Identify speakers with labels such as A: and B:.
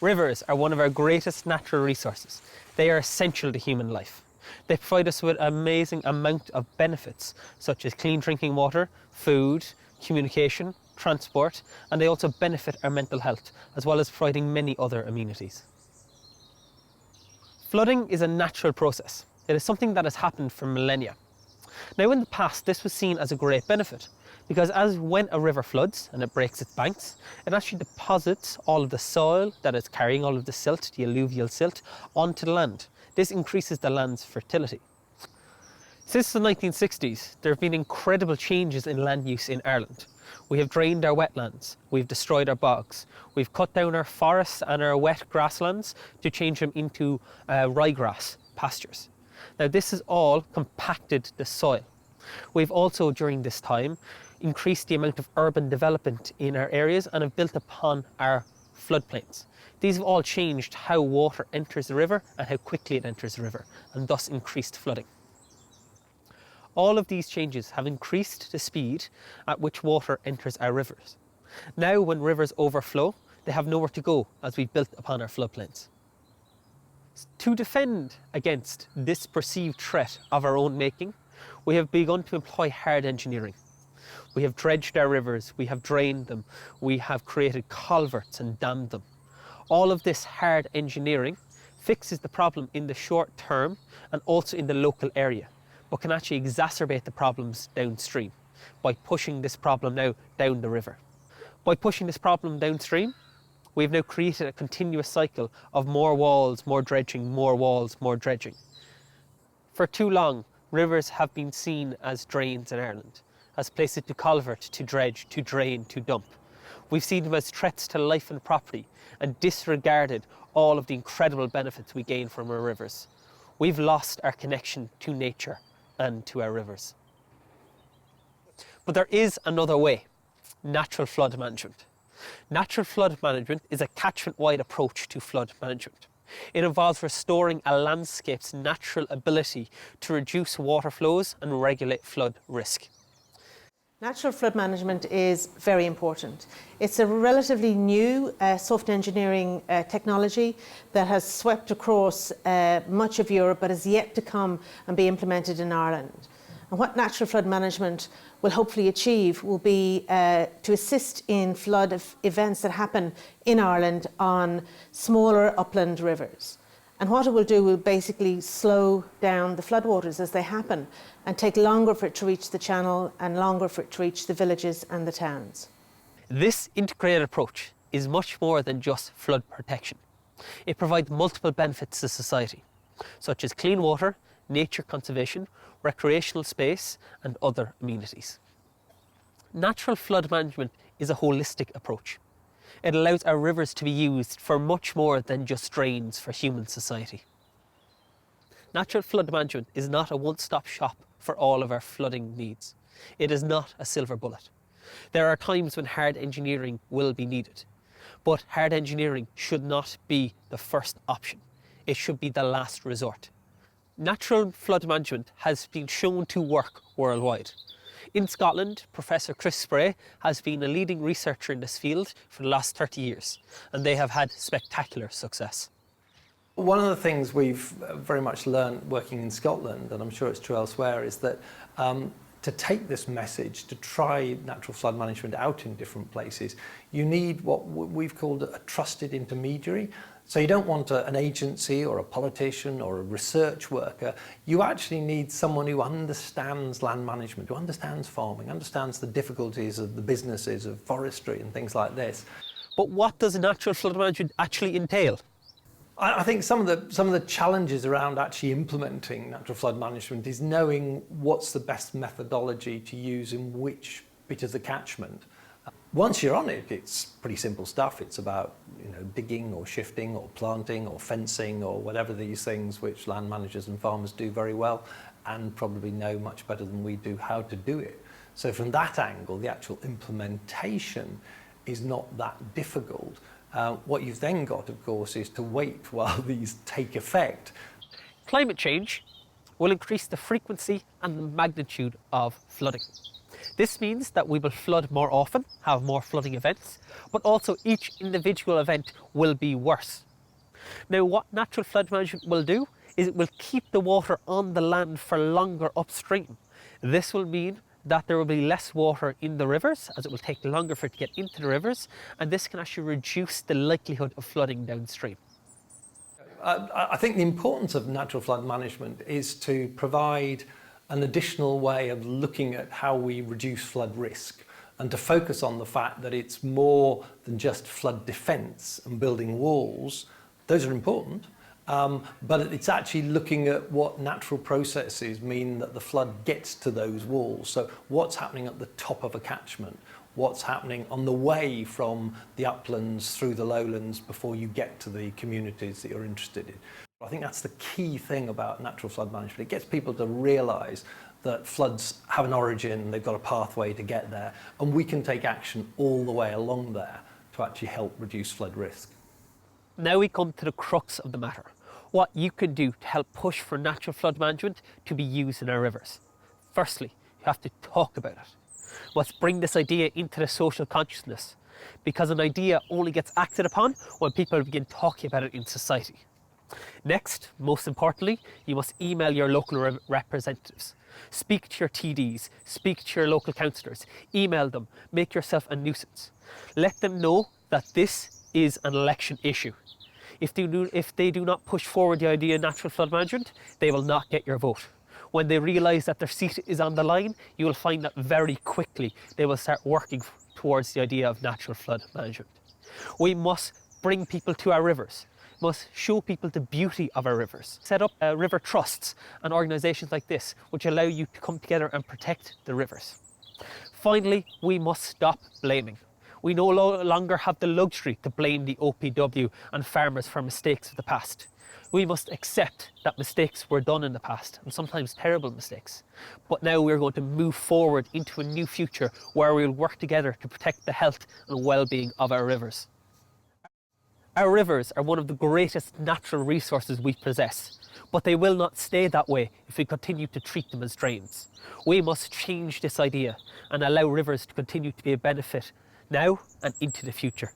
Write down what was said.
A: Rivers are one of our greatest natural resources. They are essential to human life. They provide us with an amazing amount of benefits, such as clean drinking water, food, communication, transport, and they also benefit our mental health, as well as providing many other amenities. Flooding is a natural process. It is something that has happened for millennia. Now, in the past, this was seen as a great benefit, because when a river floods and it breaks its banks, it actually deposits all of the soil that is carrying all of the silt, the alluvial silt, onto the land. This increases the land's fertility. Since the 1960s, there have been incredible changes in land use in Ireland. We have drained our wetlands, we've destroyed our bogs, we've cut down our forests and our wet grasslands to change them into ryegrass pastures. Now, this has all compacted the soil. We've also, during this time, increased the amount of urban development in our areas and have built upon our floodplains. These have all changed how water enters the river and how quickly it enters the river, and thus increased flooding. All of these changes have increased the speed at which water enters our rivers. Now, when rivers overflow, they have nowhere to go as we've built upon our floodplains. To defend against this perceived threat of our own making, we have begun to employ hard engineering. We have dredged our rivers, we have drained them, we have created culverts and dammed them. All of this hard engineering fixes the problem in the short term and also in the local area, but can actually exacerbate the problems downstream by pushing this problem now down the river. By pushing this problem downstream, we've now created a continuous cycle of more walls, more dredging, more walls, more dredging. For too long, rivers have been seen as drains in Ireland, as places to culvert, to dredge, to drain, to dump. We've seen them as threats to life and property and disregarded all of the incredible benefits we gain from our rivers. We've lost our connection to nature and to our rivers. But there is another way: natural flood management. Natural flood management is a catchment-wide approach to flood management. It involves restoring a landscape's natural ability to reduce water flows and regulate flood risk.
B: Natural flood management is very important. It's a relatively new soft engineering technology that has swept across much of Europe but is yet to come and be implemented in Ireland. And what natural flood management will hopefully achieve will be to assist in flood events that happen in Ireland on smaller upland rivers. And what it will do will basically slow down the floodwaters as they happen and take longer for it to reach the channel and longer for it to reach the villages and the towns.
A: This integrated approach is much more than just flood protection. It provides multiple benefits to society, such as clean water, nature conservation, recreational space, and other amenities. Natural flood management is a holistic approach. It allows our rivers to be used for much more than just drains for human society. Natural flood management is not a one-stop shop for all of our flooding needs. It is not a silver bullet. There are times when hard engineering will be needed, but hard engineering should not be the first option. It should be the last resort. Natural flood management has been shown to work worldwide. In Scotland, Professor Chris Spray has been a leading researcher in this field for the last 30 years, and they have had spectacular success.
C: One of the things we've very much learned working in Scotland, and I'm sure it's true elsewhere, is that to take this message, to try natural flood management out in different places, you need what we've called a trusted intermediary. So you don't want an agency or a politician or a research worker. You actually need someone who understands land management, who understands farming, understands the difficulties of the businesses of forestry and things like this.
A: But what does natural flood management actually entail?
C: I think some of the challenges around actually implementing natural flood management is knowing what's the best methodology to use in which bit of the catchment. Once you're on it, it's pretty simple stuff. It's about digging or shifting or planting or fencing or whatever these things which land managers and farmers do very well and probably know much better than we do how to do it. So from that angle, the actual implementation is not that difficult. What you've then got, of course, is to wait while these take effect.
A: Climate change will increase the frequency and the magnitude of flooding. This means that we will flood more often, have more flooding events, but also each individual event will be worse. Now, what natural flood management will do is it will keep the water on the land for longer upstream. This will mean that there will be less water in the rivers, as it will take longer for it to get into the rivers, and this can actually reduce the likelihood of flooding downstream.
C: I think the importance of natural flood management is to provide an additional way of looking at how we reduce flood risk, and to focus on the fact that it's more than just flood defence and building walls. Those are important, but it's actually looking at what natural processes mean that the flood gets to those walls. So what's happening at the top of a catchment? What's happening on the way from the uplands through the lowlands before you get to the communities that you're interested in? I think that's the key thing about natural flood management. It gets people to realise that floods have an origin, they've got a pathway to get there, and we can take action all the way along there to actually help reduce flood risk.
A: Now we come to the crux of the matter. What you can do to help push for natural flood management to be used in our rivers. Firstly, you have to talk about it. Let's bring this idea into the social consciousness, because an idea only gets acted upon when people begin talking about it in society. Next, most importantly, you must email your local representatives. Speak to your TDs, speak to your local councillors, email them, make yourself a nuisance. Let them know that this is an election issue. If they do not push forward the idea of natural flood management, they will not get your vote. When they realise that their seat is on the line, you will find that very quickly they will start working towards the idea of natural flood management. We must bring people to our rivers, must show people the beauty of our rivers. Set up river trusts and organisations like this, which allow you to come together and protect the rivers. Finally, we must stop blaming. We no longer have the luxury to blame the OPW and farmers for mistakes of the past. We must accept that mistakes were done in the past, and sometimes terrible mistakes. But now we're going to move forward into a new future where we'll work together to protect the health and well-being of our rivers. Our rivers are one of the greatest natural resources we possess, but they will not stay that way if we continue to treat them as drains. We must change this idea and allow rivers to continue to be a benefit now and into the future.